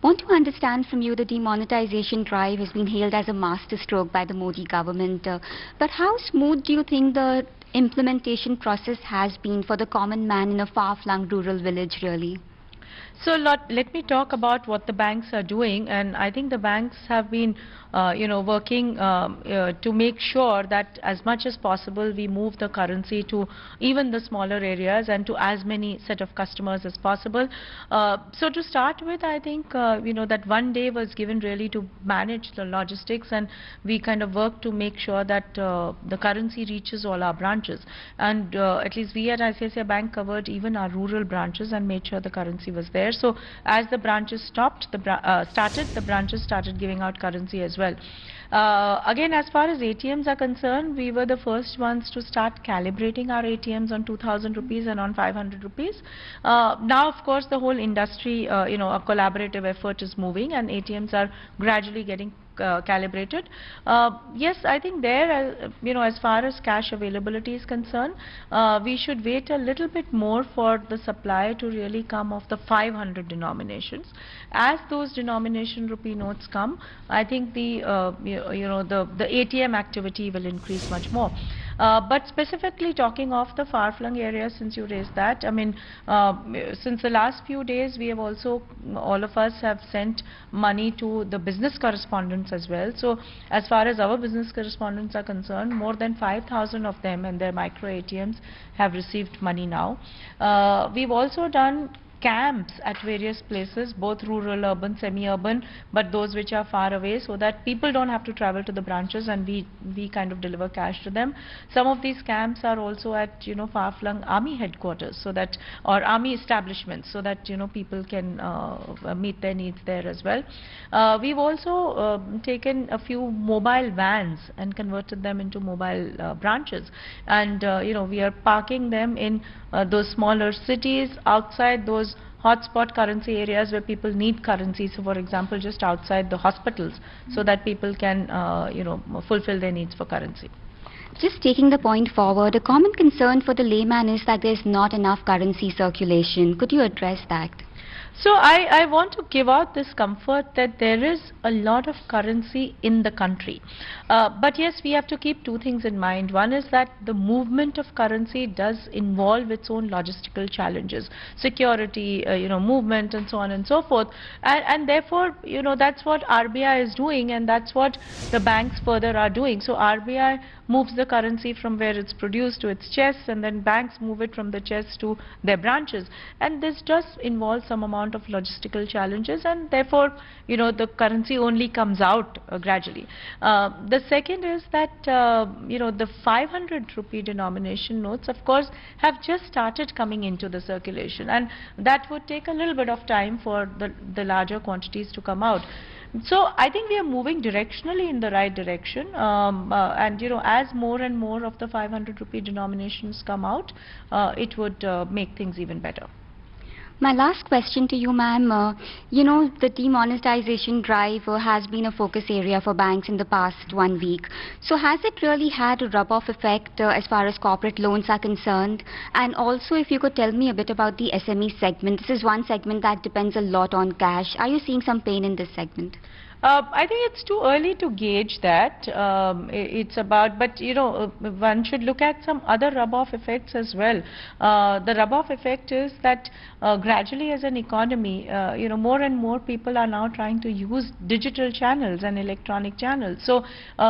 Want to understand from you, the demonetization drive has been hailed as a masterstroke by the Modi government. But how smooth do you think the implementation process has been for the common man in a far-flung rural village, really? So let me talk about what the banks are doing, and I think the banks have been, working to make sure that as much as possible we move the currency to even the smaller areas and to as many set of customers as possible. So to start with, I think that one day was given really to manage the logistics, and we kind of work to make sure that the currency reaches all our branches. And at least we at ICICI Bank covered even our rural branches and made sure the currency was there. So as the branches started, the branches started giving out currency as well. Again, as far as ATMs are concerned, we were the first ones to start calibrating our ATMs on 2,000 rupees and on 500 rupees. Now, of course, the whole industry, a collaborative effort is moving, and ATMs are gradually getting calibrated. Yes, I think there, as far as cash availability is concerned, we should wait a little bit more for the supply to really come of the 500 denominations. As those denomination rupee notes come, I think the ATM activity will increase much more. But specifically talking of the far-flung areas, since you raised that, I mean, since the last few days, we have also, all of us have sent money to the business correspondents as well. So as far as our business correspondents are concerned, more than 5,000 of them and their micro ATMs have received money now. We've also done camps at various places, both rural, urban, semi-urban, but those which are far away, so that people don't have to travel to the branches, and we kind of deliver cash to them. Some of these camps are also at far-flung army headquarters, so that, or army establishments, so that people can meet their needs there as well. We've also taken a few mobile vans and converted them into mobile branches, and we are parking them in those smaller cities, outside those hotspot currency areas where people need currency. So for example, just outside the hospitals, so that people can fulfill their needs for currency. Just taking the point forward, a common concern for the layman is that there's not enough currency circulation. Could you address that? So I want to give out this comfort that there is a lot of currency in the country. But yes, we have to keep two things in mind. One is that the movement of currency does involve its own logistical challenges, security, movement, and so on and so forth. And therefore, that's what RBI is doing, and that's what the banks further are doing. So RBI moves the currency from where it's produced to its chests, and then banks move it from the chests to their branches. And this does involve some amount of logistical challenges, and therefore the currency only comes out gradually. The second is that the 500 rupee denomination notes, of course, have just started coming into the circulation, and that would take a little bit of time for the larger quantities to come out. So I think we are moving directionally in the right direction, and as more and more of the 500 rupee denominations come out, it would make things even better. My last question to you, ma'am, the demonetization drive has been a focus area for banks in the past 1 week. So has it really had a rub-off effect as far as corporate loans are concerned? And also, if you could tell me a bit about the SME segment. This is one segment that depends a lot on cash. Are you seeing some pain in this segment? I think it's too early to gauge that. It's about, but one should look at some other rub-off effects as well. The rub-off effect is that gradually, as an economy, more and more people are now trying to use digital channels and electronic channels. So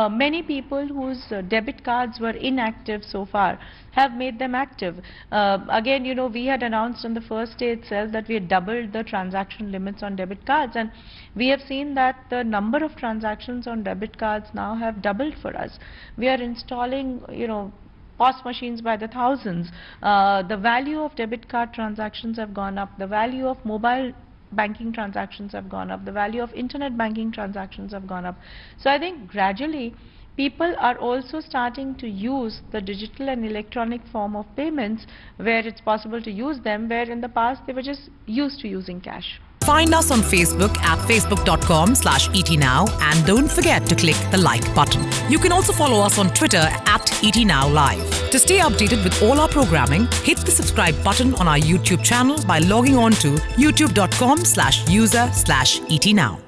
many people whose debit cards were inactive so far have made them active. Again, we had announced on the first day itself that we had doubled the transaction limits on debit cards, and we have seen that the number of transactions on debit cards now have doubled for us. We are installing, POS machines by the thousands. The value of debit card transactions have gone up. The value of mobile banking transactions have gone up. The value of internet banking transactions have gone up. So I think gradually people are also starting to use the digital and electronic form of payments where it's possible to use them, where in the past they were just used to using cash. Find us on Facebook at facebook.com/ETNow and don't forget to click the like button. You can also follow us on Twitter at ETNowLive. To stay updated with all our programming, hit the subscribe button on our YouTube channel by logging on to youtube.com/user/ETNow.